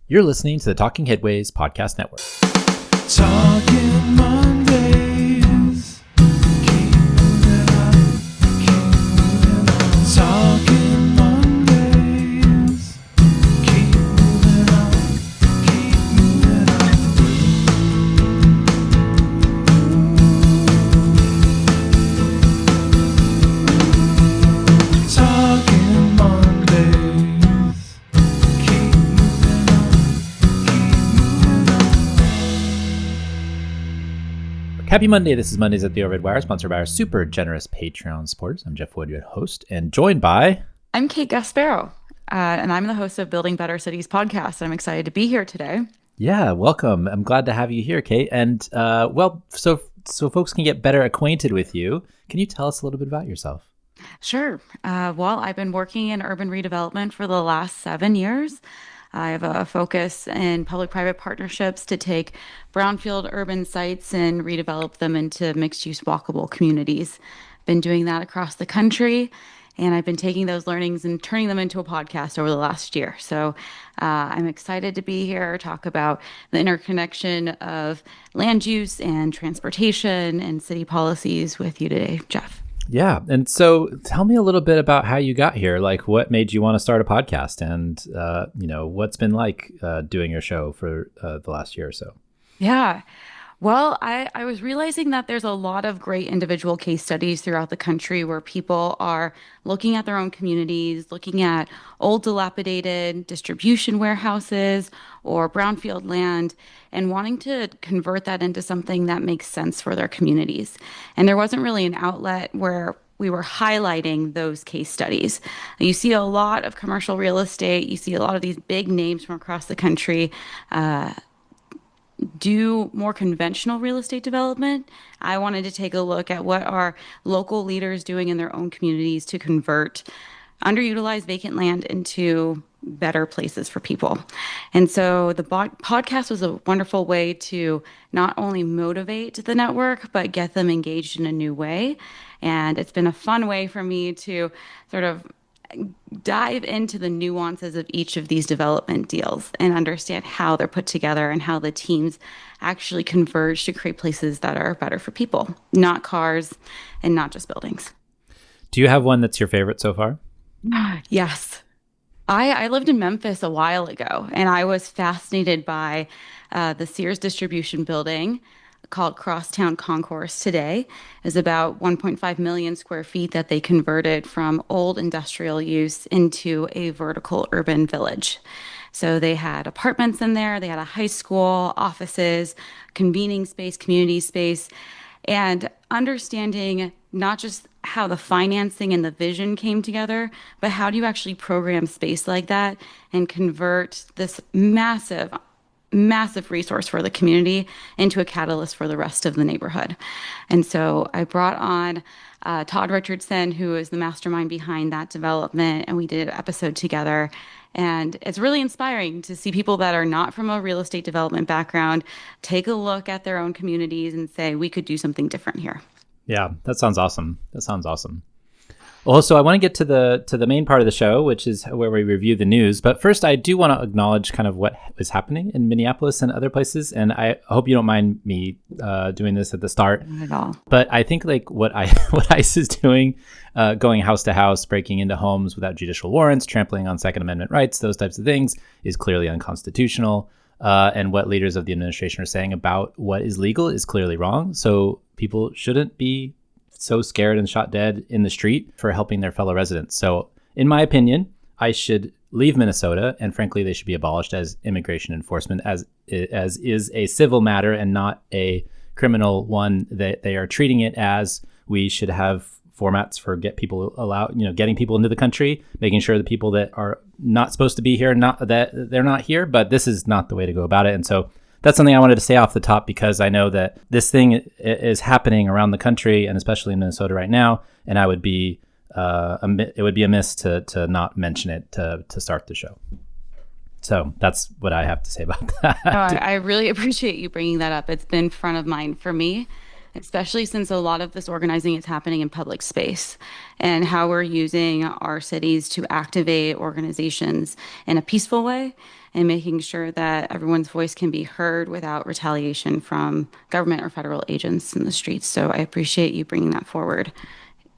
You're listening to the Talking Headways Podcast Network. Talking Mondays. Keep moving on. Keep moving on. Talking Mondays. Keep moving on. Keep moving on. Talking Mondays. Keep moving on. Happy Monday. This is Mondays at the Overhead Wire, sponsored by our super generous Patreon supporters. I'm Jeff Wood, your host, and joined by... I'm Kate Gasparro, and I'm the host of Building Better Cities podcast. I'm excited to be here today. Yeah, welcome. I'm glad to have you here, Kate. And so folks can get better acquainted with you, can you tell us a little bit about yourself? Sure. Well, I've been working in urban redevelopment for the last 7 years. I have a focus in public-private partnerships to take brownfield urban sites and redevelop them into mixed-use walkable communities. Been doing that across the country, and I've been taking those learnings and turning them into a podcast over the last year. So I'm excited to be here, talk about the interconnection of land use and transportation and city policies with you today, Jeff. Yeah. And so tell me a little bit about how you got here. Like, what made you want to start a podcast, and, what's been like doing your show for the last year or so? Yeah. Well, I was realizing that there's a lot of great individual case studies throughout the country where people are looking at their own communities, looking at old dilapidated distribution warehouses or brownfield land, and wanting to convert that into something that makes sense for their communities. And there wasn't really an outlet where we were highlighting those case studies. You see a lot of commercial real estate. You see a lot of these big names from across the country do more conventional real estate development. I wanted to take a look at what are local leaders doing in their own communities to convert underutilized vacant land into better places for people. And so the podcast was a wonderful way to not only motivate the network, but get them engaged in a new way. And it's been a fun way for me to sort of dive into the nuances of each of these development deals and understand how they're put together and how the teams actually converge to create places that are better for people, not cars and not just buildings. Do you have one that's your favorite so far? Yes. I lived in Memphis a while ago, and I was fascinated by the Sears distribution building called Crosstown Concourse today. Is about 1.5 million square feet that they converted from old industrial use into a vertical urban village. So they had apartments in there, they had a high school, offices, convening space, community space, and understanding not just how the financing and the vision came together, but how do you actually program space like that and convert this massive resource for the community into a catalyst for the rest of the neighborhood. And so I brought on Todd Richardson, who is the mastermind behind that development, and we did an episode together. And it's really inspiring to see people that are not from a real estate development background take a look at their own communities and say, we could do something different here. Yeah, that sounds awesome. Well, so I want to get to the main part of the show, which is where we review the news. But first, I do want to acknowledge kind of what is happening in Minneapolis and other places. And I hope you don't mind me doing this at the start. Not at all. But I think like what ICE is doing, going house to house, breaking into homes without judicial warrants, trampling on Second Amendment rights, those types of things, is clearly unconstitutional. And what leaders of the administration are saying about what is legal is clearly wrong. So people shouldn't be so scared and shot dead in the street for helping their fellow residents. So in my opinion, ICE should leave Minnesota, and frankly, they should be abolished as immigration enforcement, as is a civil matter and not a criminal one. That they are treating it as we should have formats for getting people into the country, making sure the people that are not supposed to be here, not that they're not here, but this is not the way to go about it. And so that's something I wanted to say off the top, because I know that this thing is happening around the country and especially in Minnesota right now. And I would be, it would be amiss to not mention it to start the show. So that's what I have to say about that. I really appreciate you bringing that up. It's been front of mind for me especially since a lot of this organizing is happening in public space, and how we're using our cities to activate organizations in a peaceful way and making sure that everyone's voice can be heard without retaliation from government or federal agents in the streets. So I appreciate you bringing that forward.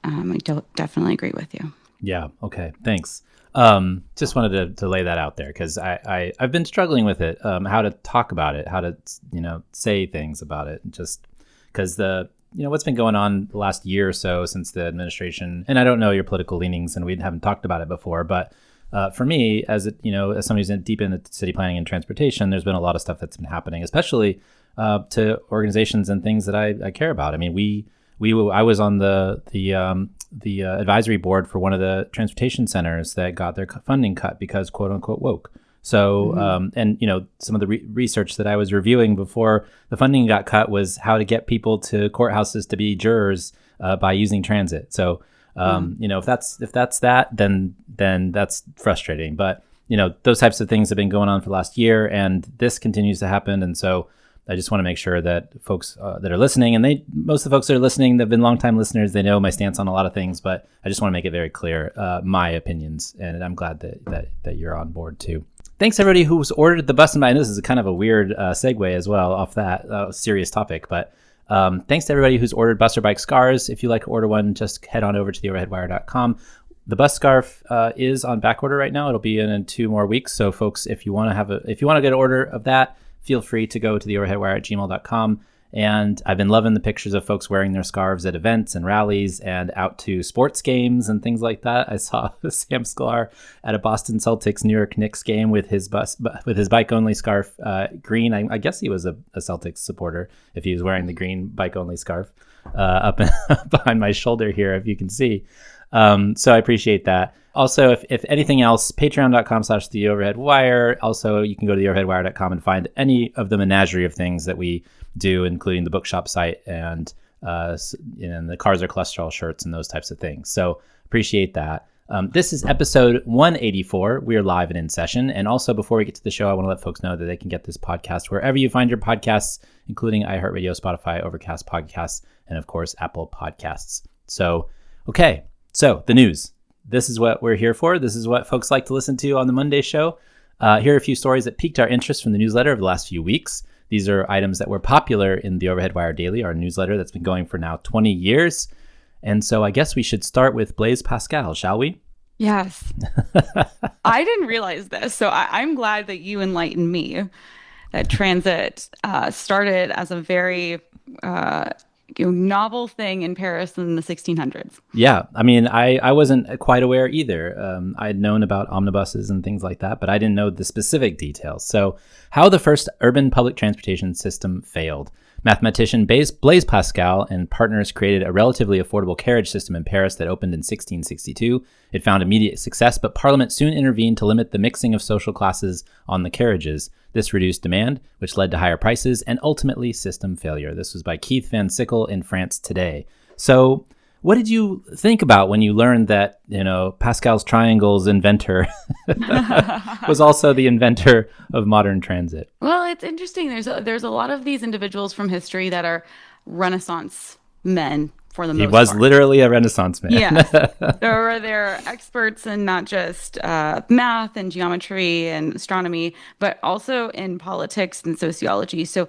I don't definitely agree with you. Yeah. Okay. Thanks. Just wanted to lay that out there because I've been struggling with it, how to talk about it, how to, say things about it, just because what's been going on the last year or so since the administration, and I don't know your political leanings and we haven't talked about it before, but for me, as somebody who's deep into city planning and transportation, there's been a lot of stuff that's been happening, especially to organizations and things that I care about. I mean, I was on the advisory board for one of the transportation centers that got their funding cut because quote unquote woke. So, and some of the research that I was reviewing before the funding got cut was how to get people to courthouses to be jurors by using transit. So, if that's that, then that's frustrating. But those types of things have been going on for the last year, and this continues to happen. And so, I just want to make sure that folks that are listening, and most of the folks that are listening, they've been longtime listeners. They know my stance on a lot of things, but I just want to make it very clear my opinions, and I'm glad that you're on board too. Thanks everybody who's ordered the bus and bike. This is kind of a weird segue as well off that serious topic, but thanks to everybody who's ordered bus or bike scarves. If you'd like to order one, just head on over to theoverheadwire.com. The bus scarf is on back order right now. It'll be in 2 more weeks. So folks, if you want to get an order of that, feel free to go to theoverheadwire@gmail.com. And I've been loving the pictures of folks wearing their scarves at events and rallies and out to sports games and things like that. I saw Sam Sklar at a Boston Celtics New York Knicks game with his bike only scarf, green. I guess he was a Celtics supporter if he was wearing the green bike only scarf up behind my shoulder here, if you can see. So I appreciate that. Also, if anything else, patreon.com/theoverheadwire. Also, you can go to theoverheadwire.com and find any of the menagerie of things that we do, including the bookshop site and the Cars Are Cholesterol shirts and those types of things. So appreciate that. This is episode 184. We are live and in session. And also, before we get to the show, I want to let folks know that they can get this podcast wherever you find your podcasts, including iHeartRadio, Spotify, Overcast Podcasts, and of course, Apple Podcasts. So, okay. So the news. This is what we're here for. This is what folks like to listen to on the Monday show. Here are a few stories that piqued our interest from the newsletter over the last few weeks. These are items that were popular in the Overhead Wire Daily, our newsletter that's been going for now 20 years. And so I guess we should start with Blaise Pascal, shall we? Yes. I didn't realize this, so I'm glad that you enlightened me that transit started as a very novel thing in Paris in the 1600s. Yeah, I mean, I wasn't quite aware either. I had known about omnibuses and things like that, but I didn't know the specific details. So how the first urban public transportation system failed. Mathematician Blaise Pascal and partners created a relatively affordable carriage system in Paris that opened in 1662. It found immediate success, but Parliament soon intervened to limit the mixing of social classes on the carriages. This reduced demand, which led to higher prices and ultimately system failure. This was by Keith Van Sickle in France Today. So what did you think about when you learned that, Pascal's triangles inventor was also the inventor of modern transit? Well, it's interesting. There's a lot of these individuals from history that are Renaissance men for the most part. He was literally a Renaissance man. Yes. They're experts in not just math and geometry and astronomy, but also in politics and sociology. So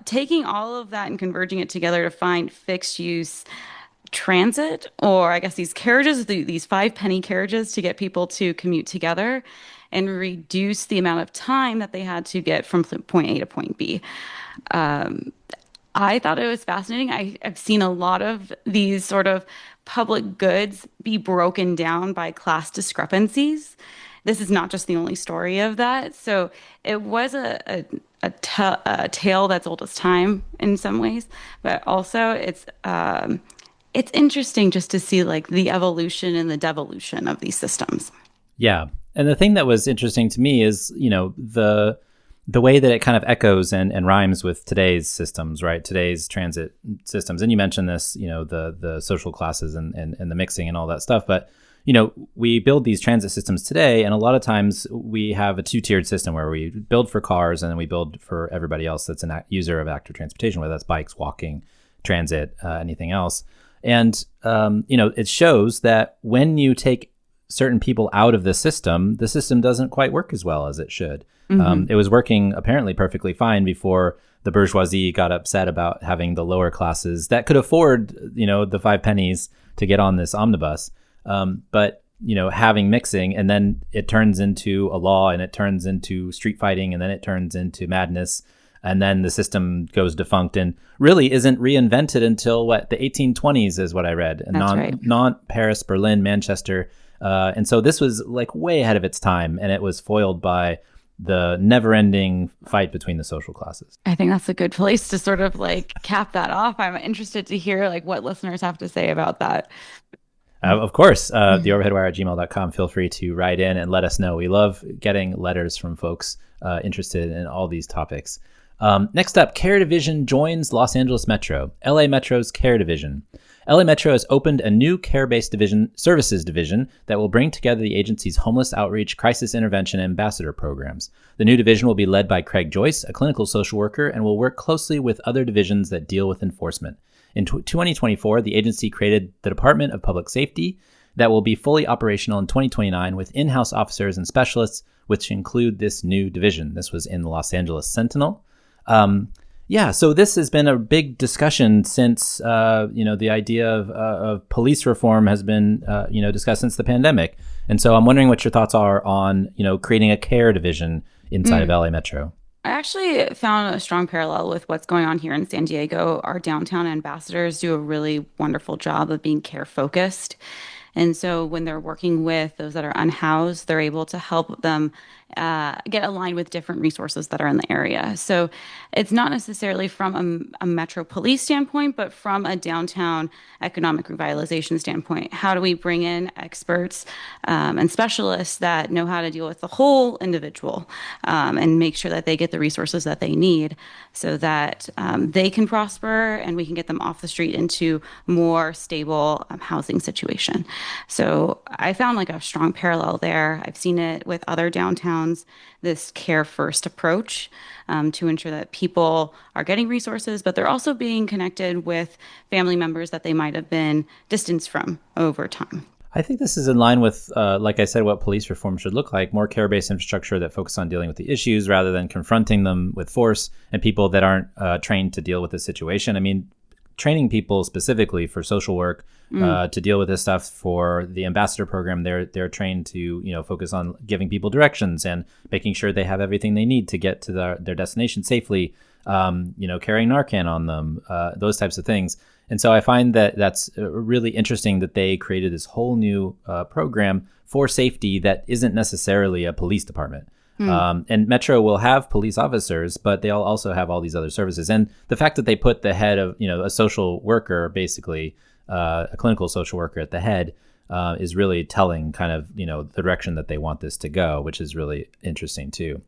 taking all of that and converging it together to find fixed use transit, or I guess these carriages, these 5-penny carriages to get people to commute together and reduce the amount of time that they had to get from point A to point B. I thought it was fascinating. I've seen a lot of these sort of public goods be broken down by class discrepancies. This is not just the only story of that. So it was a tale that's old as time in some ways, but also it's interesting just to see like the evolution and the devolution of these systems. Yeah. And the thing that was interesting to me is, the way that it kind of echoes and rhymes with today's systems, right? Today's transit systems. And you mentioned this, the social classes and the mixing and all that stuff. But, we build these transit systems today. And a lot of times we have a 2-tiered system where we build for cars and then we build for everybody else that's a user of active transportation, whether that's bikes, walking, transit, anything else. And, it shows that when you take certain people out of the system doesn't quite work as well as it should. It was working apparently perfectly fine before the bourgeoisie got upset about having the lower classes that could afford, the 5 pennies to get on this omnibus. But having mixing, and then it turns into a law, and it turns into street fighting, and then it turns into madness. And then the system goes defunct and really isn't reinvented until the 1820s is what I read. That's right. Nantes, Paris, Berlin, Manchester. And so this was like way ahead of its time, and it was foiled by the never-ending fight between the social classes. I think that's a good place to sort of like cap that off. I'm interested to hear like what listeners have to say about that. Of course, theoverheadwire@gmail.com. Feel free to write in and let us know. We love getting letters from folks interested in all these topics. Next up, Care Division joins Los Angeles Metro. LA Metro's Care Division. LA Metro has opened a new care-based services division that will bring together the agency's homeless outreach, crisis intervention, and ambassador programs. The new division will be led by Craig Joyce, a clinical social worker, and will work closely with other divisions that deal with enforcement. In 2024, the agency created the Department of Public Safety that will be fully operational in 2029 with in-house officers and specialists, which include this new division. This was in the Los Angeles Sentinel. So this has been a big discussion since, the idea of police reform has been, discussed since the pandemic. And so I'm wondering what your thoughts are on, creating a care division inside of LA Metro. I actually found a strong parallel with what's going on here in San Diego. Our downtown ambassadors do a really wonderful job of being care focused. And so when they're working with those that are unhoused, they're able to help them get aligned with different resources that are in the area. So it's not necessarily from a metro police standpoint, but from a downtown economic revitalization standpoint. How do we bring in experts and specialists that know how to deal with the whole individual and make sure that they get the resources that they need so that they can prosper and we can get them off the street into more stable housing situation. So I found like a strong parallel there. I've seen it with other downtowns, this care first approach to ensure that people are getting resources, but they're also being connected with family members that they might have been distanced from over time. I think this is in line with, like I said, what police reform should look like, more care-based infrastructure that focus on dealing with the issues rather than confronting them with force, and people that aren't trained to deal with the situation. I mean, training people specifically for social work to deal with this stuff. For the ambassador program, they're trained to focus on giving people directions and making sure they have everything they need to get to their destination safely. Carrying Narcan on them, those types of things. And so I find that that's really interesting that they created this whole new program for safety that isn't necessarily a police department. And Metro will have police officers, but they'll also have all these other services. And the fact that they put the head of, a social worker, basically a clinical social worker at the head, is really telling kind of, the direction that they want this to go, which is really interesting too.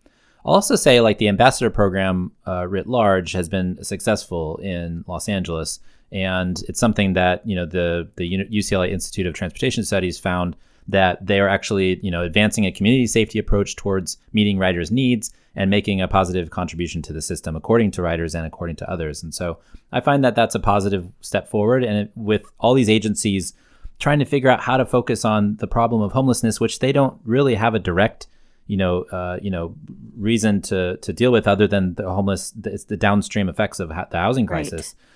I'll also say like the ambassador program writ large has been successful in Los Angeles. And it's something that, the UCLA Institute of Transportation Studies found that they are actually, advancing a community safety approach towards meeting riders' needs and making a positive contribution to the system according to riders and according to others. And so I find that that's a positive step forward. And with all these agencies trying to figure out how to focus on the problem of homelessness, which they don't really have a direct, reason to deal with other than it's the downstream effects of the housing crisis. Right.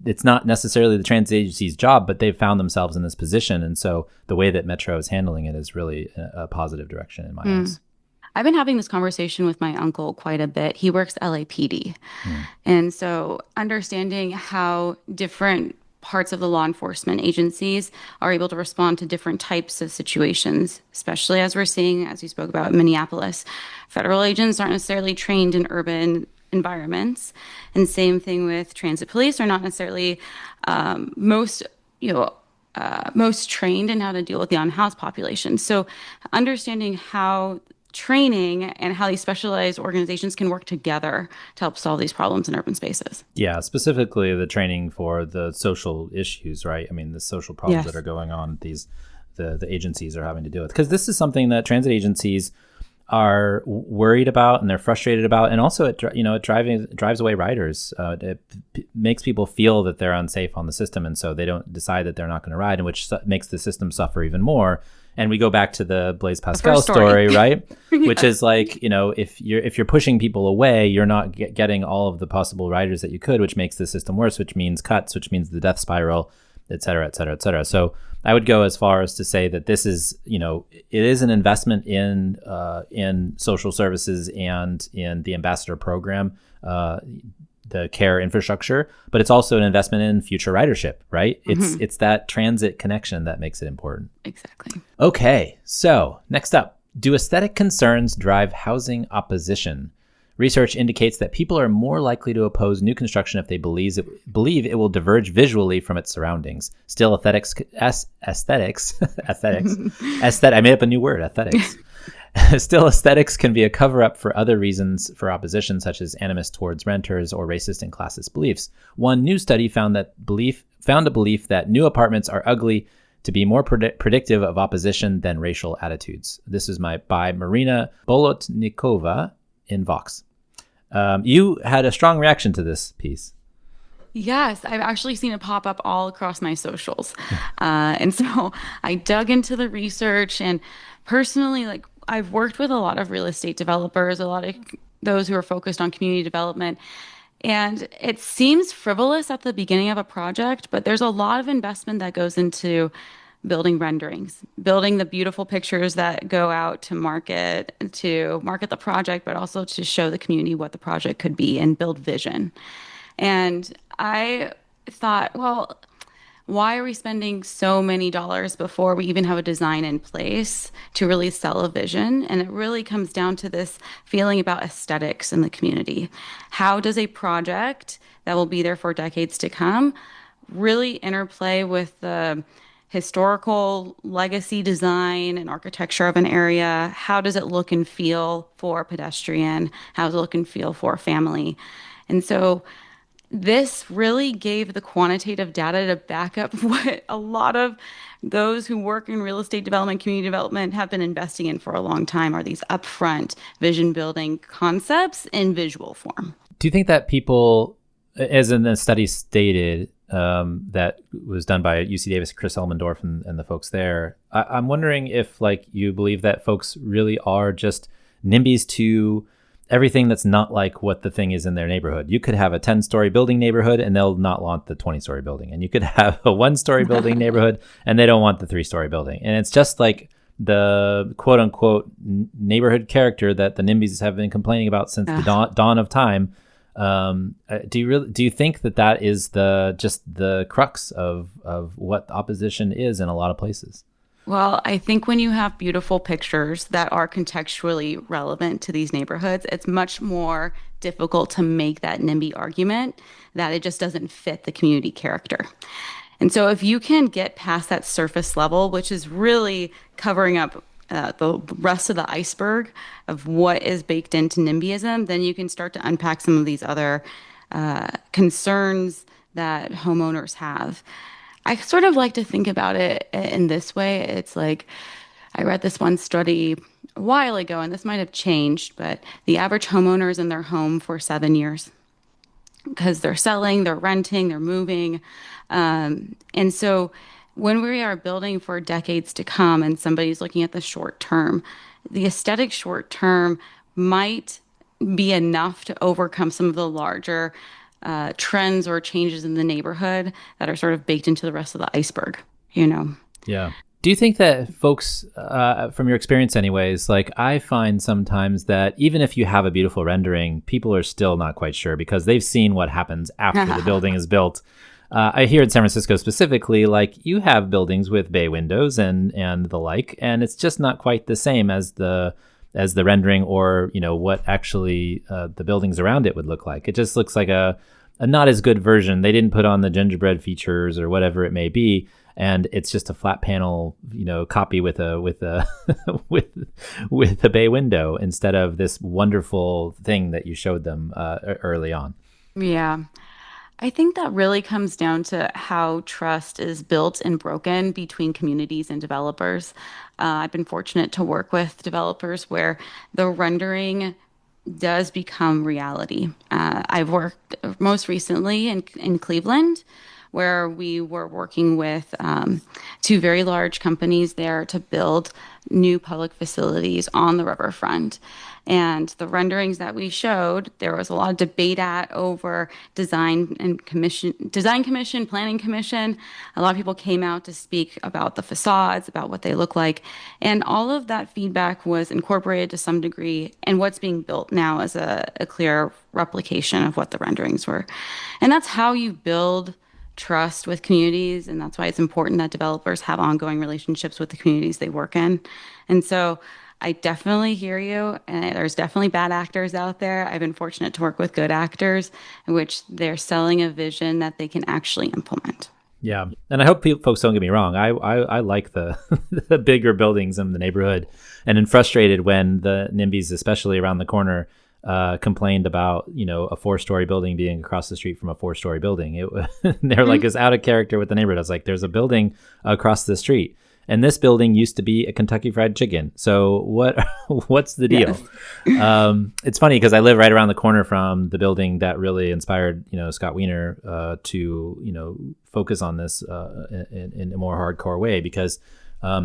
It's not necessarily the transit agency's job, but they've found themselves in this position. And so the way that Metro is handling it is really a positive direction in my eyes. I've been having this conversation with my uncle quite a bit. He works LAPD. And so understanding how different parts of the law enforcement agencies are able to respond to different types of situations, especially as we're seeing, as you spoke about in Minneapolis, federal agents aren't necessarily trained in urban environments. And same thing with transit police are not necessarily most trained in how to deal with the unhoused population. So understanding how training and how these specialized organizations can work together to help solve these problems in urban spaces. Yeah, specifically the training for the social issues, right? I mean, the social problems that are going on, the agencies are having to deal with. Because this is something that transit agencies are worried about and they're frustrated about, and also it drives away riders. Makes people feel that they're unsafe on the system, and so they don't decide that they're not going to ride, and which makes the system suffer even more. And we go back to the Blaise Pascal story, right? Yeah. Which is like, if you're pushing people away, you're not getting all of the possible riders that you could, which makes the system worse, which means cuts, which means the death spiral, et cetera, et cetera, et cetera. So I would go as far as to say that this is, it is an investment in social services and in the ambassador program, the care infrastructure, but it's also an investment in future ridership, right? It's that transit connection that makes it important. Exactly. Okay, so next up, do aesthetic concerns drive housing opposition? Research indicates that people are more likely to oppose new construction if they believe it will diverge visually from its surroundings. Still, aesthetics, I made up a new word, aesthetics. Still, aesthetics can be a cover-up for other reasons for opposition, such as animus towards renters or racist and classist beliefs. One new study found a belief that new apartments are ugly to be more predictive of opposition than racial attitudes. This is by Marina Bolotnikova in Vox. You had a strong reaction to this piece. Yes, I've actually seen it pop up all across my socials. And so I dug into the research, and personally, like, I've worked with a lot of real estate developers, a lot of those who are focused on community development. And it seems frivolous at the beginning of a project, but there's a lot of investment that goes into building renderings, building the beautiful pictures that go out to market the project, but also to show the community what the project could be and build vision. And I thought, well, why are we spending so many dollars before we even have a design in place to really sell a vision? And it really comes down to this feeling about aesthetics in the community. How does a project that will be there for decades to come really interplay with the historical legacy design and architecture of an area? How does it look and feel for a pedestrian? How does it look and feel for a family? And so this really gave the quantitative data to back up what a lot of those who work in real estate development, community development have been investing in for a long time, are these upfront vision building concepts in visual form. Do you think that people, as in the study stated, that was done by UC Davis, Chris Elmendorf and the folks there, I'm wondering if, like, you believe that folks really are just NIMBYs to everything that's not like what the thing is in their neighborhood. You could have a 10-story building neighborhood and they'll not want the 20-story building. And you could have a 1-story building neighborhood and they don't want the 3-story building. And it's just like the quote unquote neighborhood character that the NIMBYs have been complaining about since the dawn of time. Do you think that is the crux of what opposition is in a lot of places? Well, I think when you have beautiful pictures that are contextually relevant to these neighborhoods, it's much more difficult to make that NIMBY argument that it just doesn't fit the community character. And so if you can get past that surface level, which is really covering up the rest of the iceberg of what is baked into NIMBYism, then you can start to unpack some of these other concerns that homeowners have. I sort of like to think about it in this way. It's like, I read this one study a while ago, and this might have changed, but the average homeowner is in their home for 7 years because they're selling, they're renting, they're moving. And so when we are building for decades to come and somebody's looking at the short term, the aesthetic short term might be enough to overcome some of the larger trends or changes in the neighborhood that are sort of baked into the rest of the iceberg, Yeah. Do you think that folks, from your experience anyways, like, I find sometimes that even if you have a beautiful rendering, people are still not quite sure because they've seen what happens after the building is built. I hear in San Francisco specifically, like, you have buildings with bay windows and the like, and it's just not quite the same as the rendering or, what actually the buildings around it would look like. It just looks like a not as good version. They didn't put on the gingerbread features or whatever it may be. And it's just a flat panel, copy with a with a bay window instead of this wonderful thing that you showed them early on. Yeah. I think that really comes down to how trust is built and broken between communities and developers. I've been fortunate to work with developers where the rendering does become reality. I've worked most recently in Cleveland, where we were working with two very large companies there to build new public facilities on the riverfront. And the renderings that we showed, there was a lot of debate at over design commission, planning commission. A lot of people came out to speak about the facades, about what they look like. And all of that feedback was incorporated to some degree. And what's being built now is a clear replication of what the renderings were. And that's how you build trust with communities, and that's why it's important that developers have ongoing relationships with the communities they work in. And so I definitely hear you, and there's definitely bad actors out there. I've been fortunate to work with good actors in which they're selling a vision that they can actually implement. Yeah, and I hope folks don't get me wrong. I like the the bigger buildings in the neighborhood, and am frustrated when the NIMBYs, especially around the corner, complained about a 4-story building being across the street from a 4-story building. They're like, it's out of character with the neighborhood. I was like, there's a building across the street, and this building used to be a Kentucky Fried Chicken. So what's the deal? Yes. It's funny because I live right around the corner from the building that really inspired Scott Wiener to focus on this in a more hardcore way, because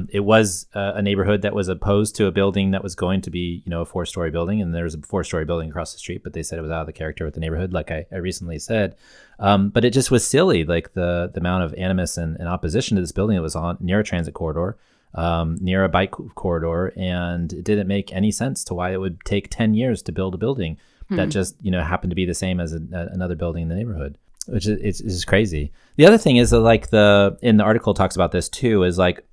it was a neighborhood that was opposed to a building that was going to be, a 4-story building, and there was a 4-story building across the street, but they said it was out of the character with the neighborhood, like I recently said. But it just was silly, like the amount of animus and opposition to this building. It was on near a transit corridor, near a bike corridor, and it didn't make any sense to why it would take 10 years to build a building that just, happened to be the same as another building in the neighborhood, which is crazy. The other thing is that, like, in the article talks about this too, is like,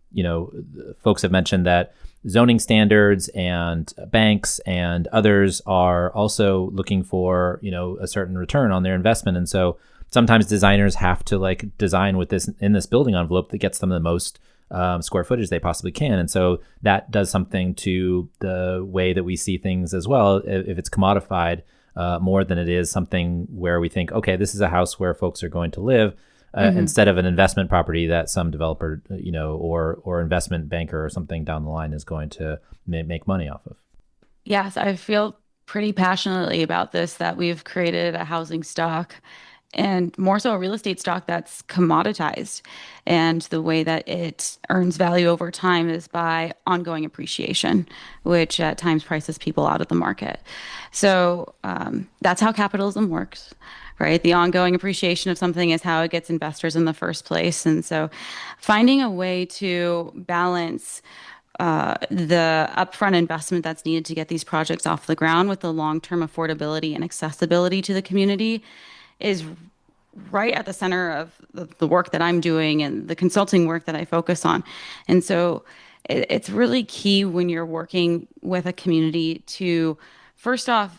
folks have mentioned that zoning standards and banks and others are also looking for, a certain return on their investment. And so sometimes designers have to like design with this in this building envelope that gets them the most square footage they possibly can. And so that does something to the way that we see things as well. If it's commodified more than it is something where we think, okay, this is a house where folks are going to live, instead of an investment property that some developer, or investment banker or something down the line is going to make money off of. Yes, I feel pretty passionately about this, that we've created a housing stock and more so a real estate stock that's commoditized. And the way that it earns value over time is by ongoing appreciation, which at times prices people out of the market. So that's how capitalism works, right? The ongoing appreciation of something is how it gets investors in the first place. And so finding a way to balance the upfront investment that's needed to get these projects off the ground with the long-term affordability and accessibility to the community is right at the center of the work that I'm doing and the consulting work that I focus on. And so it's really key when you're working with a community to, first off,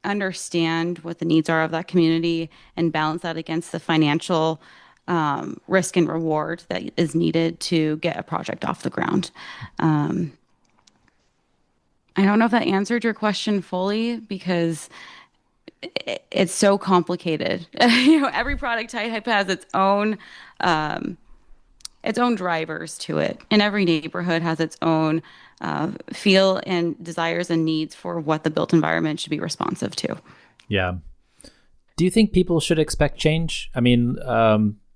understand what the needs are of that community and balance that against the financial risk and reward that is needed to get a project off the ground. I don't know if that answered your question fully, because it's so complicated. Every product type has its own drivers to it, and every neighborhood has its own feel and desires and needs for what the built environment should be responsive to. Yeah. Do you think people should expect change? I mean,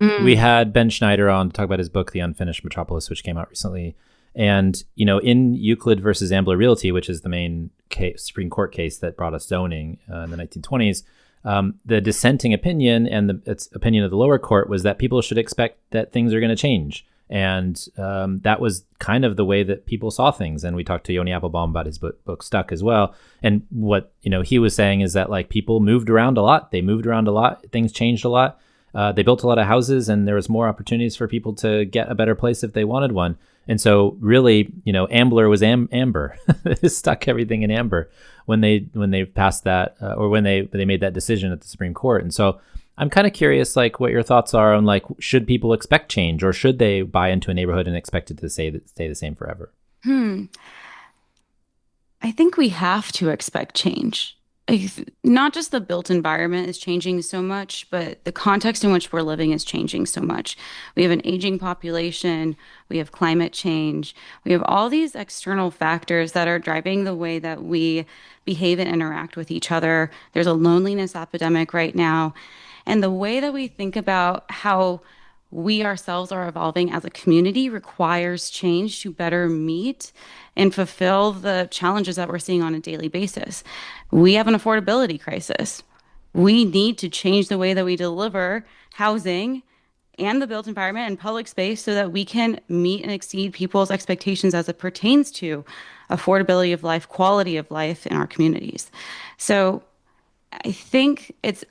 we had Ben Schneider on to talk about his book, The Unfinished Metropolis, which came out recently. And, in Euclid versus Ambler Realty, which is the main Supreme Court case that brought us zoning in the 1920s, the dissenting opinion and its opinion of the lower court was that people should expect that things are going to change. And that was kind of the way that people saw things. And we talked to Yoni Applebaum about his book Stuck as well. And what he was saying is that, like, people moved around a lot. They moved around a lot. Things changed a lot. They built a lot of houses, and there was more opportunities for people to get a better place if they wanted one. And so really, Ambler was amber. It stuck everything in amber when they passed that or when they made that decision at the Supreme Court. And so I'm kind of curious, like, what your thoughts are on, like, should people expect change, or should they buy into a neighborhood and expect it to stay the same forever? I think we have to expect change. not just the built environment is changing so much, but the context in which we're living is changing so much. We have an aging population, we have climate change, we have all these external factors that are driving the way that we behave and interact with each other. There's a loneliness epidemic right now. And the way that we think about how we ourselves are evolving as a community requires change to better meet and fulfill the challenges that we're seeing on a daily basis. We have an affordability crisis. We need to change the way that we deliver housing and the built environment and public space so that we can meet and exceed people's expectations as it pertains to affordability of life, quality of life in our communities. So I think it's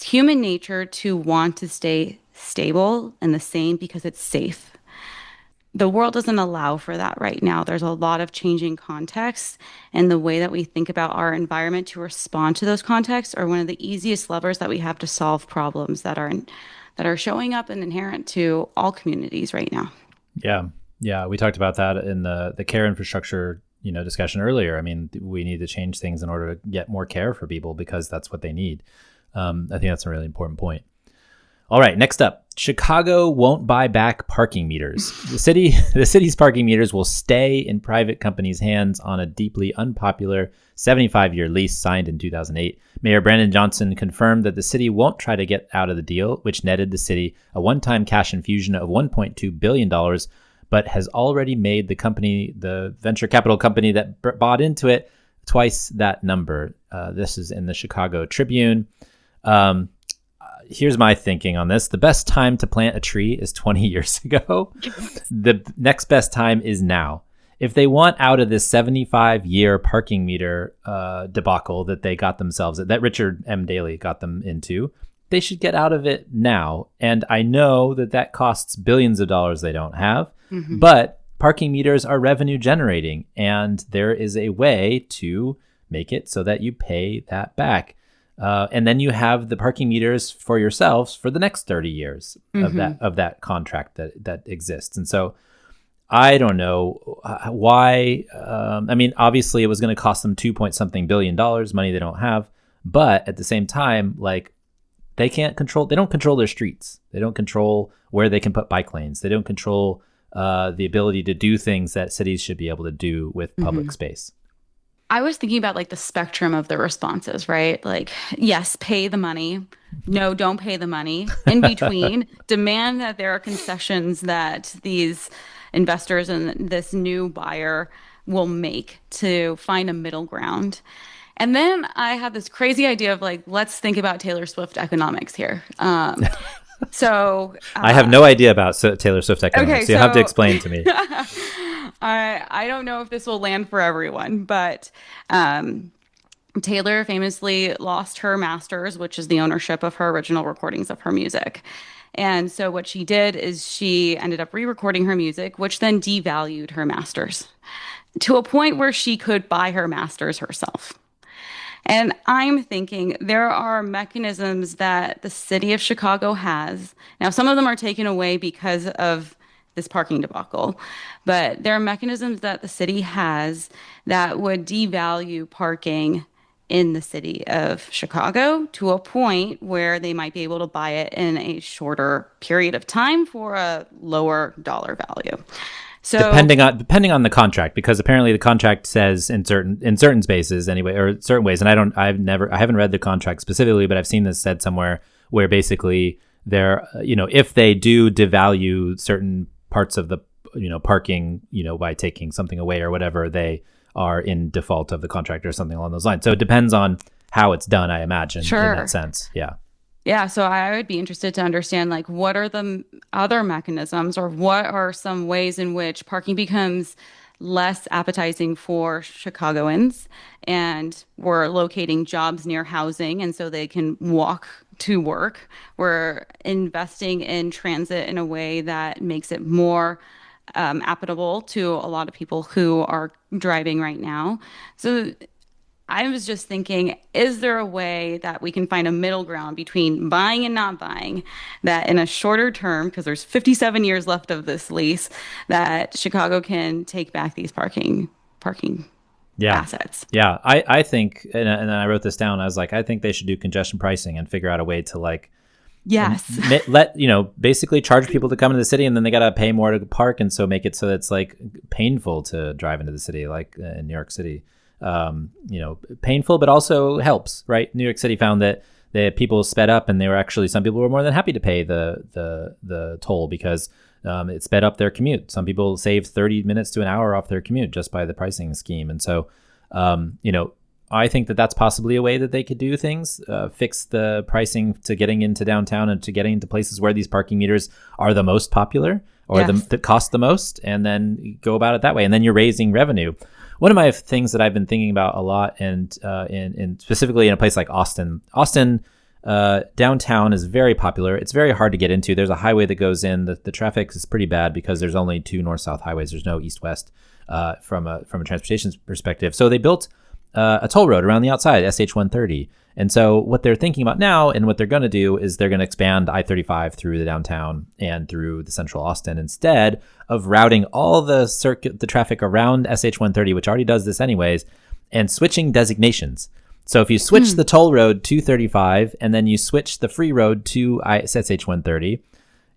human nature to want to stay stable and the same because it's safe. The world doesn't allow for that right now. There's a lot of changing contexts, and the way that we think about our environment to respond to those contexts are one of the easiest levers that we have to solve problems that are showing up and inherent to all communities right now. Yeah. Yeah. We talked about that in the care infrastructure, discussion earlier. I mean, we need to change things in order to get more care for people because that's what they need. I think that's a really important point. All right, next up, Chicago won't buy back parking meters. The city's parking meters will stay in private companies' hands on a deeply unpopular 75-year lease signed in 2008. Mayor Brandon Johnson confirmed that the city won't try to get out of the deal, which netted the city a one-time cash infusion of $1.2 billion, but has already made the company, the venture capital company that bought into it, twice that number. This is in the Chicago Tribune. Here's my thinking on this. The best time to plant a tree is 20 years ago. The next best time is now. If they want out of this 75-year parking meter debacle that they got themselves, that Richard M. Daley got them into, they should get out of it now. And I know that costs billions of dollars they don't have, but parking meters are revenue generating, and there is a way to make it so that you pay that back. And then you have the parking meters for yourselves for the next 30 years of that contract that exists. And so I don't know why. I mean, obviously it was going to cost them $2 billion, money they don't have. But at the same time, like they don't control their streets. They don't control where they can put bike lanes. They don't control the ability to do things that cities should be able to do with public space. I was thinking about like the spectrum of the responses, right? Like, yes, pay the money. No, don't pay the money. In between, demand that there are concessions that these investors and this new buyer will make to find a middle ground. And then I have this crazy idea of like, let's think about Taylor Swift economics here. I have no idea about Taylor Swift economics. Okay, so you have to explain to me. I don't know if this will land for everyone, but Taylor famously lost her masters, which is the ownership of her original recordings of her music. And so what she did is she ended up re-recording her music, which then devalued her masters to a point where she could buy her masters herself. And I'm thinking there are mechanisms that the city of Chicago has. Now, some of them are taken away because of this parking debacle, but there are mechanisms that the city has that would devalue parking in the city of Chicago to a point where they might be able to buy it in a shorter period of time for a lower dollar value. So depending on the contract, because apparently the contract says in certain spaces anyway, or certain ways, and I haven't read the contract specifically, but I've seen this said somewhere where basically they're, if they do devalue certain parts of the, parking, by taking something away or whatever, they are in default of the contract or something along those lines. So it depends on how it's done, I imagine, Sure. in that sense. Yeah. Yeah, so I would be interested to understand like what are the other mechanisms or what are some ways in which parking becomes less appetizing for Chicagoans, and we're locating jobs near housing and so they can walk to work. We're investing in transit in a way that makes it more applicable to a lot of people who are driving right now. So I was just thinking, is there a way that we can find a middle ground between buying and not buying that in a shorter term, because there's 57 years left of this lease, that Chicago can take back these parking assets. Yeah. I think, and then I wrote this down. I was like, I think they should do congestion pricing and figure out a way to like, Yes. let basically charge people to come into the city, and then they gotta pay more to park, and so make it so that it's like painful to drive into the city, like in New York City. Painful, but also helps, right? New York City found that the people sped up, and some people were more than happy to pay the toll because it sped up their commute. Some people saved 30 minutes to an hour off their commute just by the pricing scheme, and so I think that that's possibly a way that they could do things, fix the pricing to getting into downtown and to getting into places where these parking meters are the most popular or Yes. that cost the most, and then go about it that way. And then you're raising revenue. One of my things that I've been thinking about a lot, and in specifically in a place like Austin, downtown is very popular. It's very hard to get into. There's a highway that goes in. The traffic is pretty bad because there's only 2 north-south highways. There's no east-west from a transportation perspective. So they built a toll road around the outside, SH-130. And so what they're thinking about now, and what they're going to do, is they're going to expand I-35 through the downtown and through the central Austin, instead of routing all the traffic around SH-130, which already does this anyways, and switching designations. So if you switch the toll road to 35 and then you switch the free road to SH-130,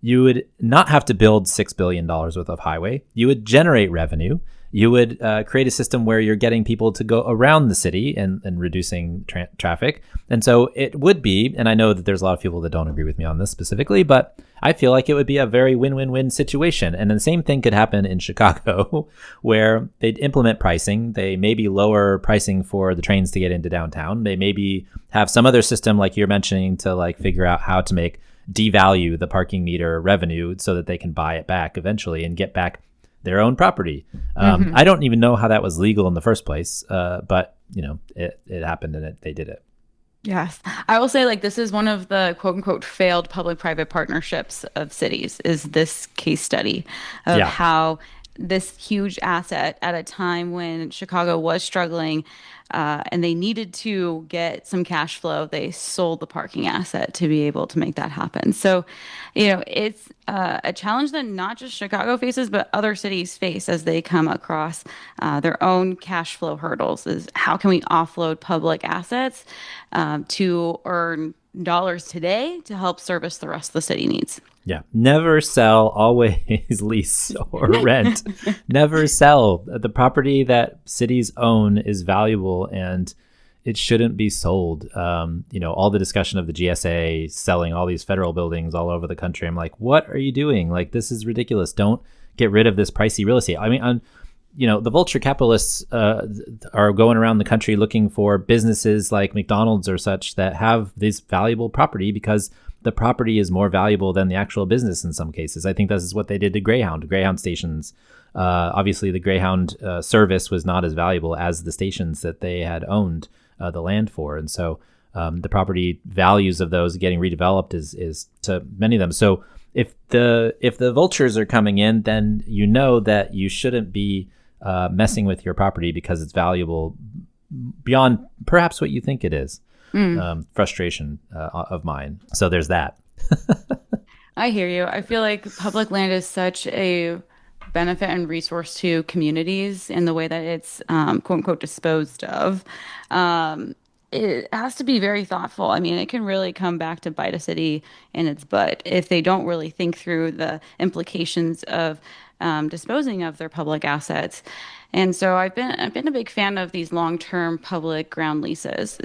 you would not have to build $6 billion worth of highway. You would generate revenue. You would create a system where you're getting people to go around the city and reducing traffic. And so it would be, and I know that there's a lot of people that don't agree with me on this specifically, but I feel like it would be a very win-win-win situation. And the same thing could happen in Chicago, where they'd implement pricing. They maybe lower pricing for the trains to get into downtown. They maybe have some other system, like you're mentioning, to like figure out how to devalue the parking meter revenue so that they can buy it back eventually and get back their own property. I don't even know how that was legal in the first place, but it happened, and they did it. Yes. I will say, like, this is one of the quote unquote failed public-private partnerships of cities, is this case study of how this huge asset at a time when Chicago was struggling, and they needed to get some cash flow, they sold the parking asset to be able to make that happen. So, it's a challenge that not just Chicago faces, but other cities face as they come across their own cash flow hurdles, is how can we offload public assets to earn dollars today to help service the rest of the city needs. Yeah. Never sell, always lease or rent. Never sell. The property that cities own is valuable, and it shouldn't be sold. All the discussion of the GSA selling all these federal buildings all over the country. I'm like, what are you doing? Like, this is ridiculous. Don't get rid of this pricey real estate. I mean, the vulture capitalists are going around the country looking for businesses like McDonald's or such that have this valuable property because the property is more valuable than the actual business in some cases. I think this is what they did to Greyhound stations. Obviously, the Greyhound service was not as valuable as the stations that they had owned the land for. And so the property values of those getting redeveloped is to many of them. So if the vultures are coming in, then you know that you shouldn't be messing with your property because it's valuable beyond perhaps what you think it is. Frustration of mine. So there's that. I hear you. I feel like public land is such a benefit and resource to communities in the way that it's quote unquote disposed of. It has to be very thoughtful. I mean, it can really come back to bite a city in its butt if they don't really think through the implications of disposing of their public assets. And so I've been a big fan of these long-term public ground leases,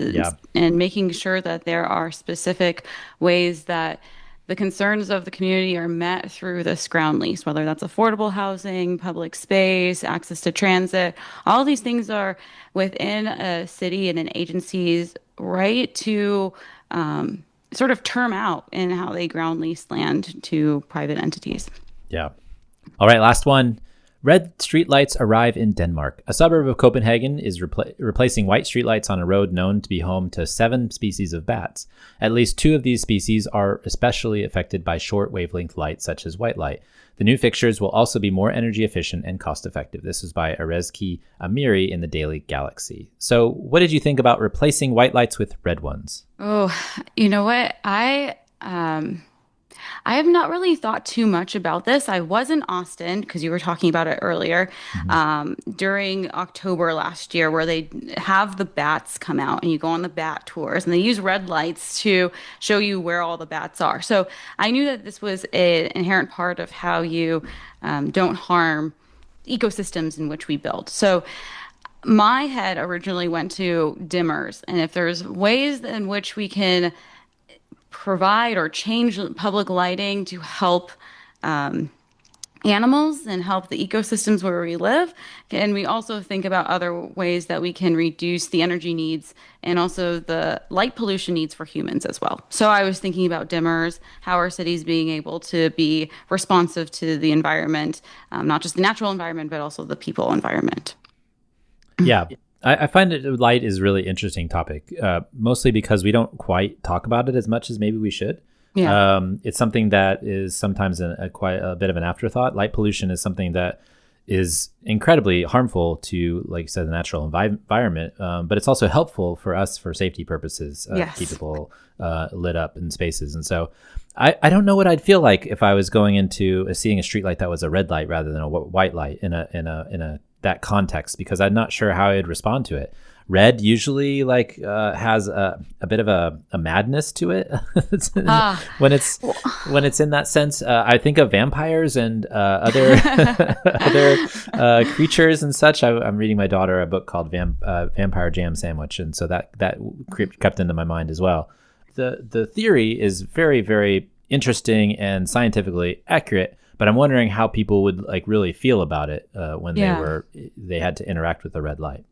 and making sure that there are specific ways that the concerns of the community are met through this ground lease, whether that's affordable housing, public space, access to transit. All these things are within a city and an agency's right to sort of term out in how they ground lease land to private entities. Yeah. All right, last one. Red streetlights arrive in Denmark. A suburb of Copenhagen is replacing white streetlights on a road known to be home to 7 species of bats. At least 2 of these species are especially affected by short wavelength light, such as white light. The new fixtures will also be more energy efficient and cost effective. This is by Arezki Amiri in the Daily Galaxy. So what did you think about replacing white lights with red ones? Oh, you know what? I have not really thought too much about this. I was in Austin because you were talking about it earlier Hmm. during October last year, where they have the bats come out and you go on the bat tours and they use red lights to show you where all the bats are. So I knew that this was an inherent part of how you don't harm ecosystems in which we build. So my head originally went to dimmers, and if there's ways in which we can provide or change public lighting to help animals and help the ecosystems where we live. And we also think about other ways that we can reduce the energy needs and also the light pollution needs for humans as well. So I was thinking about dimmers, how our cities being able to be responsive to the environment, not just the natural environment, but also the people environment. Yeah. I find that light is a really interesting topic, mostly because we don't quite talk about it as much as maybe we should. Yeah. It's something that is sometimes quite a bit of an afterthought. Light pollution is something that is incredibly harmful to, like you said, the natural environment, but it's also helpful for us for safety purposes, to keep Yes. people lit up in spaces. And so I don't know what I'd feel like if I was going into seeing a street light that was a red light rather than a white light in a that context, because I'm not sure how I'd respond to it. Red usually has a bit of a madness to it. Ah, when it's in that sense. I think of vampires and other other creatures and such. I'm reading my daughter a book called Vampire Jam Sandwich, and so that crept into my mind as well. The theory is very, very interesting and scientifically accurate, but I'm wondering how people would really feel about it when yeah. they had to interact with the red light.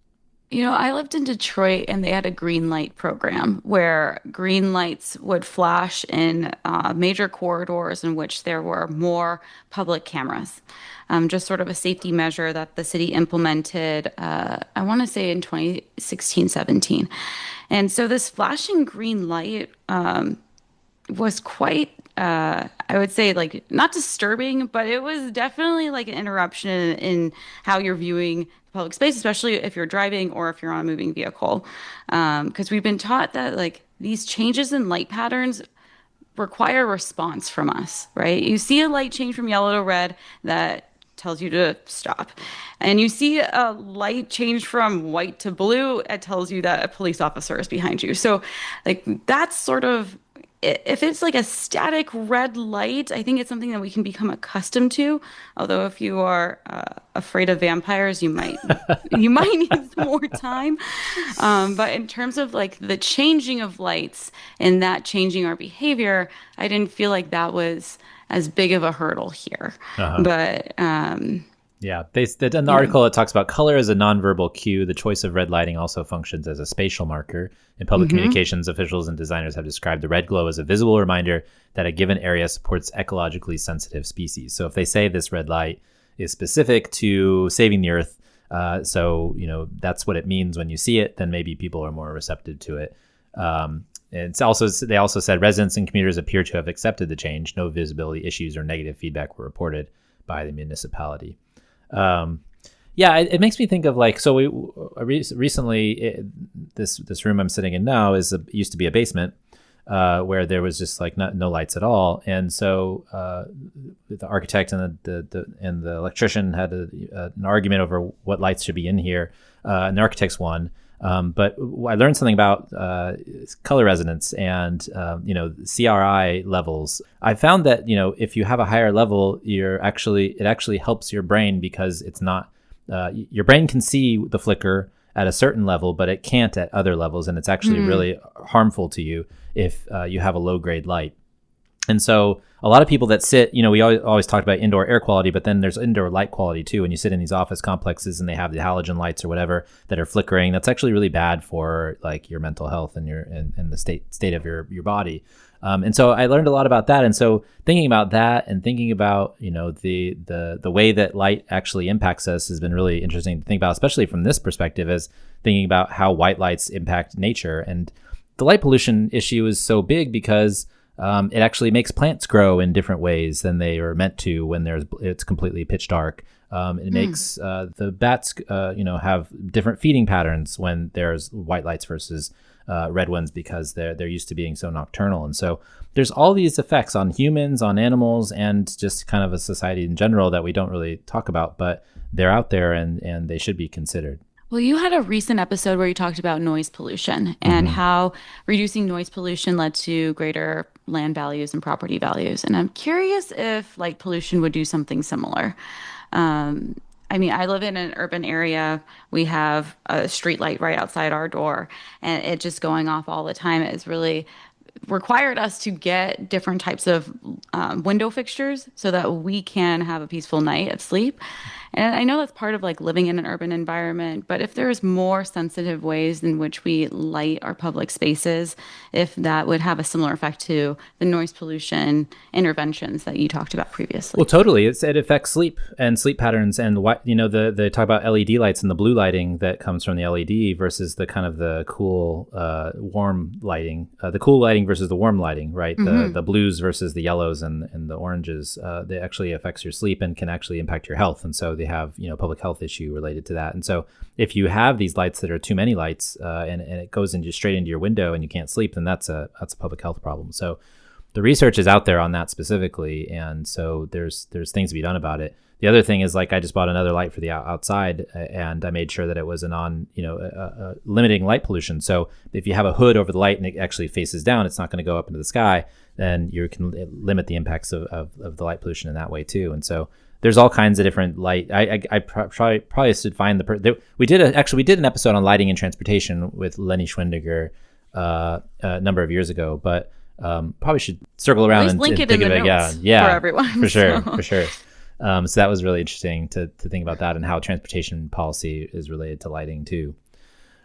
I lived in Detroit and they had a green light program where green lights would flash in major corridors in which there were more public cameras. Just sort of a safety measure that the city implemented, I want to say in 2016, 17. And so this flashing green light was quite I would say like not disturbing, but it was definitely like an interruption in how you're viewing public space, especially if you're driving or if you're on a moving vehicle. Because we've been taught that like these changes in light patterns require response from us, right? You see a light change from yellow to red that tells you to stop. And you see a light change from white to blue, it tells you that a police officer is behind you. So, like, that's sort of if it's like a static red light, I think it's something that we can become accustomed to. Although if you are afraid of vampires, you might need some more time. But in terms of like the changing of lights and that changing our behavior, I didn't feel like that was as big of a hurdle here. Uh-huh. But Yeah, in the yeah. article it talks about color as a nonverbal cue. The choice of red lighting also functions as a spatial marker. In public Hmm. communications, officials and designers have described the red glow as a visible reminder that a given area supports ecologically sensitive species. So if they say this red light is specific to saving the earth, so that's what it means when you see it, then maybe people are more receptive to it. They also said residents and commuters appear to have accepted the change. No visibility issues or negative feedback were reported by the municipality. Yeah, it makes me think of recently this room I'm sitting in now used to be a basement where there was just like no lights at all, and so the architect and the electrician had an argument over what lights should be in here. And the architects won. But I learned something about color resonance and CRI levels. I found that if you have a higher level, it actually helps your brain, because it's not your brain can see the flicker at a certain level, but it can't at other levels, and it's actually really harmful to you if you have a low grade light. And so a lot of people that sit, we always talked about indoor air quality, but then there's indoor light quality too. When you sit in these office complexes and they have the halogen lights or whatever that are flickering, that's actually really bad for like your mental health and and the state of your body. And so I learned a lot about that. And so thinking about that and thinking about, the way that light actually impacts us has been really interesting to think about, especially from this perspective, as thinking about how white lights impact nature. And the light pollution issue is so big because it actually makes plants grow in different ways than they are meant to when it's completely pitch dark. It makes the bats, have different feeding patterns when there's white lights versus red ones because they're used to being so nocturnal. And so there's all these effects on humans, on animals, and just kind of a society in general that we don't really talk about, but they're out there and they should be considered. Well, you had a recent episode where you talked about noise pollution and how reducing noise pollution led to greater land values and property values. And I'm curious if like pollution would do something similar. I mean, I live in an urban area. We have a street light right outside our door, and it just going off all the time is really required us to get different types of window fixtures so that we can have a peaceful night of sleep. And I know that's part of like living in an urban environment, but if there's more sensitive ways in which we light our public spaces, if that would have a similar effect to the noise pollution interventions that you talked about previously. Well, totally. It affects sleep and sleep patterns, and what they talk about LED lights and the blue lighting that comes from the LED versus the kind of the cool warm lighting, the cool lighting versus the warm lighting, right? The blues versus the yellows and the oranges. They actually affects your sleep and can actually impact your health, and so they have public health issue related to that. And so if you have these lights that are too many lights and it goes straight into your window and you can't sleep, then that's a public health problem. So the research is out there on that specifically, and so there's things to be done about it. The other thing is, like, I just bought another light for the outside, and I made sure that it was limiting light pollution. So if you have a hood over the light and it actually faces down, it's not going to go up into the sky, then you can limit the impacts of the light pollution in that way too. And so there's all kinds of different light. I probably should find we did an episode on lighting in transportation with Leni Schwendinger a number of years ago, but probably should circle around and link it think in of the it. notes Yeah, for everyone. for sure, for sure. So that was really interesting to think about that and how transportation policy is related to lighting too.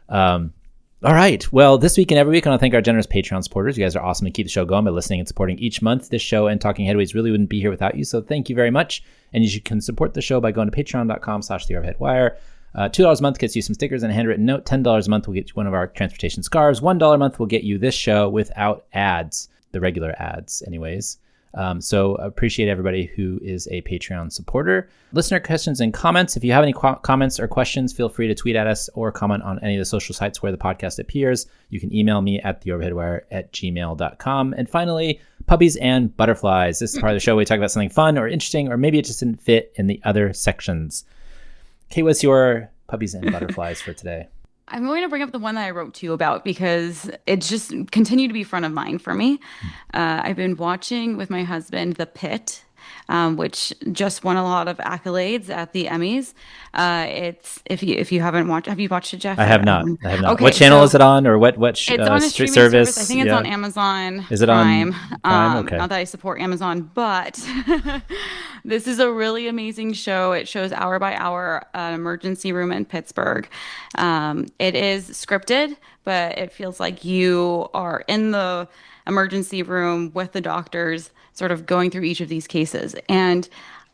All right. Well, this week and every week, I want to thank our generous Patreon supporters. You guys are awesome to keep the show going by listening and supporting each month. This show and Talking Headways really wouldn't be here without you. So thank you very much. And you can support the show by going to patreon.com/theoverheadwire. $2 a month gets you some stickers and a handwritten note. $10 a month will get you one of our transportation scarves. $1 a month will get you this show without ads, the regular ads anyways. So appreciate everybody who is a Patreon supporter. Listener questions and comments. If you have any comments or questions, feel free to tweet at us or comment on any of the social sites where the podcast appears. You can email me at theoverheadwire@gmail.com. And finally, Puppies and Butterflies. This is part of the show where we talk about something fun or interesting, or maybe it just didn't fit in the other sections. Kate, what's your Puppies and Butterflies for today? I'm going to bring up the one that I wrote to you about because it just continued to be front of mind for me. I've been watching with my husband The Pitt, which just won a lot of accolades at the Emmys. It's if you haven't watched, have you watched it, Jeff? I have not. Okay, what channel is it on, or what it's on a streaming service? I think it's on Amazon. Is it Prime. on Prime? Okay. Not that I support Amazon, but this is a really amazing show. It shows hour by hour an emergency room in Pittsburgh. It is scripted, but it feels like you are in the emergency room with the doctors sort of going through each of these cases. And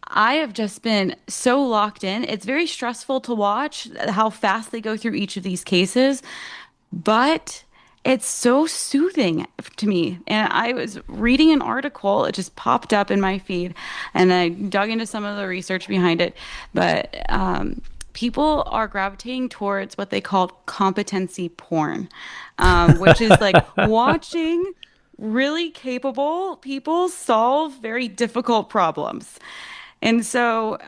I have just been so locked in. It's very stressful to watch how fast they go through each of these cases, but it's so soothing to me. And I was reading an article, it just popped up in my feed, and I dug into some of the research behind it. But people are gravitating towards what they call competency porn, which is like watching really capable people solve very difficult problems. And so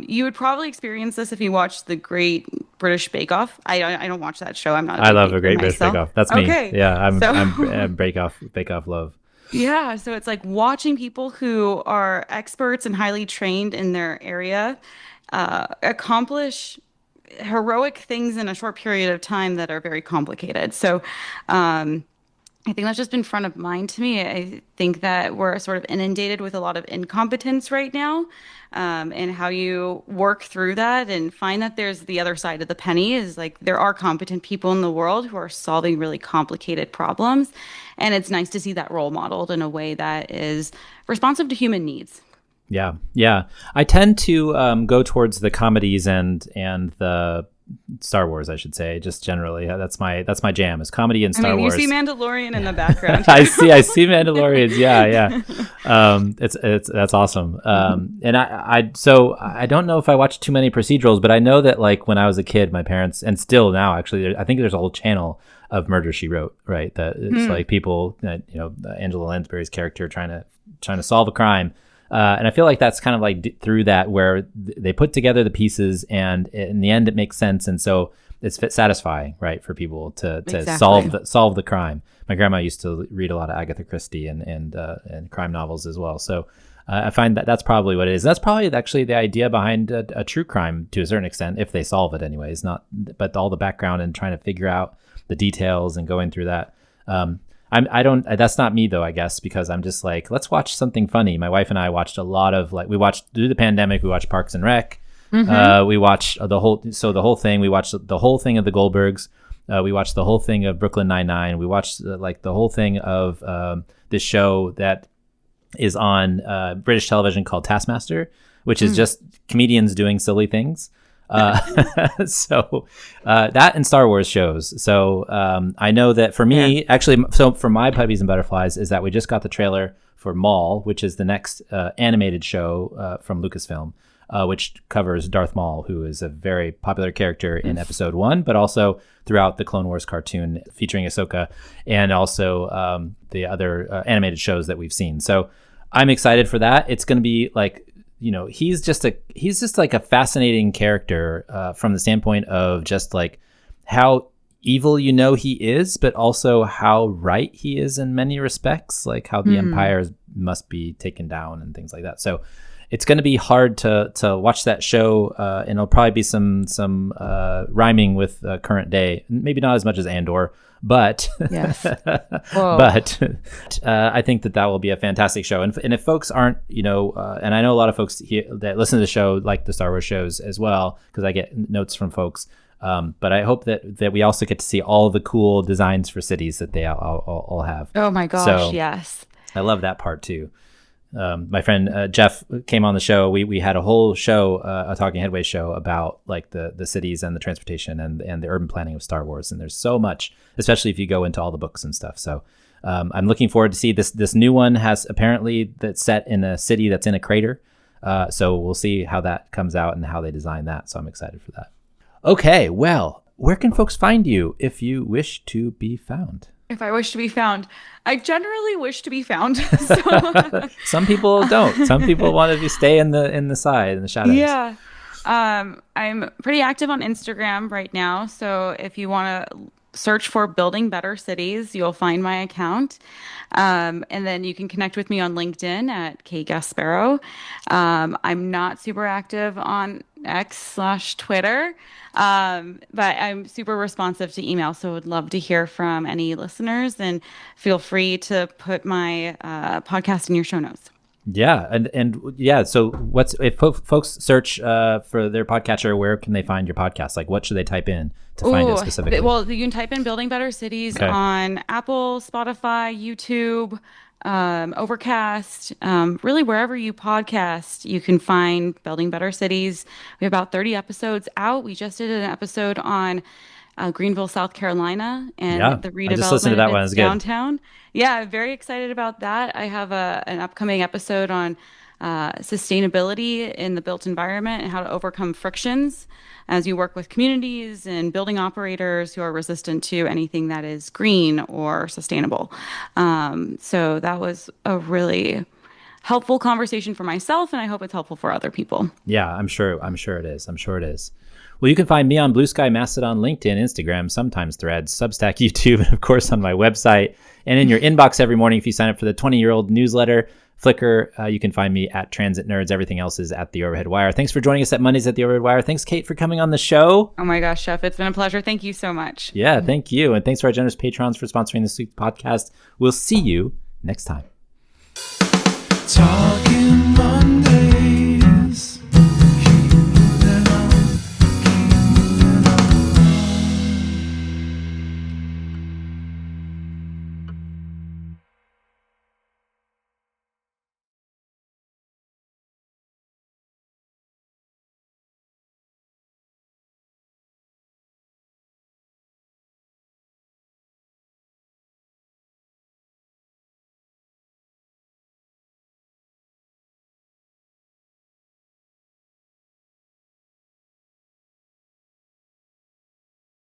you would probably experience this if you watched the Great British Bake Off. I don't watch that show. I'm not. I love a Great British Bake Off. That's me. Okay. Yeah, I'm Bake Off love. Yeah, so it's like watching people who are experts and highly trained in their area accomplish heroic things in a short period of time that are very complicated. So I think that's just been front of mind to me. I think that we're sort of inundated with a lot of incompetence right now, and how you work through that and find that there's the other side of the penny is like there are competent people in the world who are solving really complicated problems. And it's nice to see that role modeled in a way that is responsive to human needs. Yeah. Yeah. I tend to go towards the comedies and the Star Wars, I should say, just generally. That's my jam, is comedy and Star Wars. You see Mandalorian in the background. I see Mandalorians. Yeah. That's awesome. And I don't know if I watched too many procedurals, but I know that like when I was a kid, my parents, and still now actually, I think there's a whole channel of Murder, She Wrote, right? That it's like people that, Angela Lansbury's character trying to solve a crime. And I feel like that's kind of like through that where they put together the pieces and in the end it makes sense. And so it's satisfying, right, for people to Exactly. solve the crime. My grandma used to read a lot of Agatha Christie and crime novels as well. So I find that that's probably what it is. That's probably actually the idea behind a true crime to a certain extent, if they solve it anyways, but all the background and trying to figure out the details and going through that. That's not me though, I guess, because I'm just like, let's watch something funny. My wife and I watched a lot of we watched through the pandemic, we watched Parks and Rec. We watched the whole thing. We watched the whole thing of the Goldbergs. We watched the whole thing of Brooklyn Nine-Nine. We watched the whole thing of this show that is on British television called Taskmaster, which is just comedians doing silly things. So that and Star Wars shows. So I know that for me, actually, so for my Puppies and Butterflies is that we just got the trailer for Maul, which is the next animated show from Lucasfilm, which covers Darth Maul, who is a very popular character in Episode 1, but also throughout the Clone Wars cartoon featuring Ahsoka and also the other animated shows that we've seen. So I'm excited for that. It's going to be like, he's just like a fascinating character from the standpoint of just like how evil he is, but also how right he is in many respects, like how the empires must be taken down and things like that. So it's going to be hard to watch that show, and it'll probably be some rhyming with current day. Maybe not as much as Andor, but Yes. but I think that will be a fantastic show. And if folks aren't, and I know a lot of folks here that listen to the show like the Star Wars shows as well, because I get notes from folks. But I hope that we also get to see all the cool designs for cities that they all have. Oh my gosh, So, yes. I love that part too. My friend Jeff came on the show. We had a whole show, a Talking Headway show about like the cities and the transportation and the urban planning of Star Wars. And there's so much, especially if you go into all the books and stuff. So I'm looking forward to see this new one has apparently that's set in a city that's in a crater. So we'll see how that comes out and how they design that. So I'm excited for that. Okay, well, where can folks find you if you wish to be found? If I wish to be found, I generally wish to be found. So, Some people don't. Some people want to stay in the side, in the shadows. yeah. I'm pretty active on Instagram right now. So if you want to search for Building Better Cities, you'll find my account. And then you can connect with me on LinkedIn at Kate Gasparro. I'm not super active on X/Twitter. But I'm super responsive to email, so would love to hear from any listeners, and feel free to put my podcast in your show notes. Yeah, and yeah. So if folks search for their podcatcher, where can they find your podcast? Like, what should they type in to find it specifically? Well, you can type in Building Better Cities on Apple, Spotify, YouTube, Overcast, really wherever you podcast, you can find Building Better Cities. We have about 30 episodes out. We just did an episode on Greenville, South Carolina, and the redevelopment I just listened to that one. It's good. Downtown. Yeah, very excited about that. I have an upcoming episode on sustainability in the built environment and how to overcome frictions as you work with communities and building operators who are resistant to anything that is green or sustainable. So that was a really helpful conversation for myself, and I hope it's helpful for other people. Yeah, I'm sure it is. Well, you can find me on Blue Sky, Mastodon, LinkedIn, Instagram, sometimes Threads, Substack, YouTube, and of course on my website. And in your inbox every morning if you sign up for the 20-year-old newsletter. Flickr, you can find me at Transit Nerds. Everything else is at The Overhead Wire. Thanks for joining us at Mondays at The Overhead Wire. Thanks, Kate, for coming on the show. Oh my gosh, Chef, it's been a pleasure. Thank you so much. Yeah, thank you. And thanks to our generous patrons for sponsoring this week's podcast. We'll see you next time. Talking